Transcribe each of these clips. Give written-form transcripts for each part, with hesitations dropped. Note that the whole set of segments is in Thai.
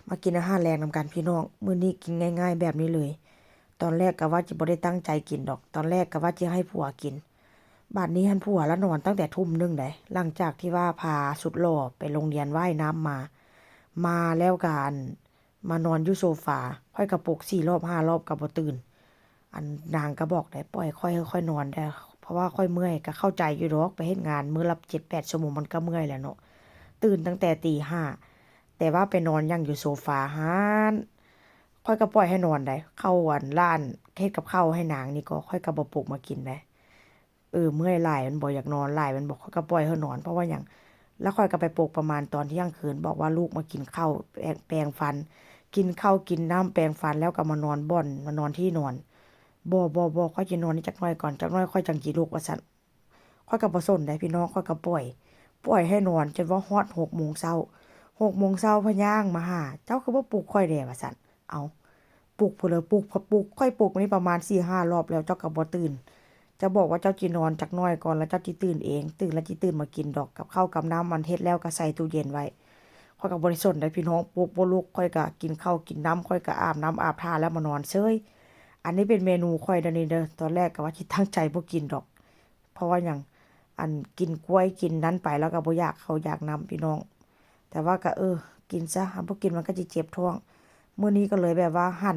มากินอาหารแรงนำกันพี่น้องมื้อนี้กินง่ายๆแบบนี้เลยตอนแรกก็ว่าจะบ่ได้ตั้งใจกินดอกตอนแรกก็ว่าจะให้ผัวกินบัดนี้หั้นผัวละนอนตั้งแต่ทุ่มหนึ่งได้หลังจากที่ว่าพาสุดหล่อไปโรงเรียนว่ายน้ำมาแล้วกันมานอนอยู่โซฟาค่อยกระปลุก4รอบ5รอบก็บ่ตื่นอันนางก็บอกได้ปล่อยค่อยๆนอนได้เพราะว่าค่อยเมื่อยก็เข้าใจอยู่ดอกไปเฮ็ดงานมื้อละ7-8 ชั่วโมงมันก็เมื่อยแหล้วเนาะตื่นตั้งแต่ตี 5แต่ว่าไปนอนยังอยู่โซฟาหั้นค่อยก็ปล่อยให้นอนได้เข้าอันร้านเฮ็ดกับข้าวให้นางนี่ก็ค่อยก็บ่ปลุกมากินได้เมื่อยหลายมันบ่อยากนอนหลายมันบอกค่อยก็ปล่อยให้นอนเพราะว่าหยังแล้วค่อยก็ไปปลุกประมาณตอนเที่ยงคืนบอกว่าลูกมากินข้าวแปรงฟันกินข้าวกินน้ำแปรงฟันแล้วก็มานอนบ่อนมานอนที่นอนบ่ค่อยสินอนนี่จักหน่อยก่อนจักหน่อยค่อยจังสิลุกว่าซั่นค่อยก็บ่สนได้พี่น้องค่อยก็ปล่อยให้นอนจนว่าฮอด6 โมงเช้า6 โมงเช้าพะย่างมาหาเจ้าคือบ่ปลุกค่อยแด่ว่าซั่นเอาปลุกพุ่นเลยปลุกพอปลุกค่อยปลุกมานี่ประมาณ4-5รอบแล้วเจ้าก็บ่ตื่นจะบอกว่าเจ้าสินอนจักหน่อยก่อนแล้วเจ้าสิตื่นเองตื่นแล้วสิตื่นมากินดอกกับข้าวกับน้ำมันเฮ็ดแล้วก็ใส่ตู้เย็นไว้ข้อยก็บ่ได้สนได้พี่น้องปลุกบ่ลุกข้อยก็กินข้าวกินน้ำข้อยก็อาบน้ำอาบท่าแล้วมานอนเฉยอันนี้เป็นเมนูข้อยเด้อนี่เด้อตอนแรกก็ว่าสิตั้งใจบ่กินดอกเพราะว่าหยังอันกินกล้วยกินนั้นไปแล้วก็บ่อยากข้าวอยากน้ำพี่น้องแต่ว่าก็กินซะถ้าบ่กินมันก็สิเจ็บท้องมื้อนี้ก็เลยแบบว่าหั่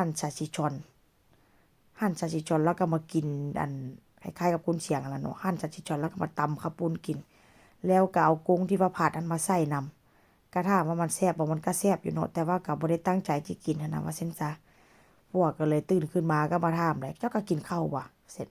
นซาซิชอนแล้วก็มากินอันคล้ายๆกับกุนเชียงนั่นล่ะเนาะหั่นซาซิชอนแล้วก็มาตำข้าวปุ้นกินแล้วก็เอากุ้งที่ว่าผัดอันมาใส่นำก็ถามว่ามันแซ่บบ่มันก็แซ่บอยู่เนาะแต่ว่าก็บ่ได้ตั้งใจสิกินหั้นน่ะว่าซั่นซะพวกก็เลยตื่นขึ้นมาก็มาถามเลยเจ้าก็กินข้าวบ่เสร็จ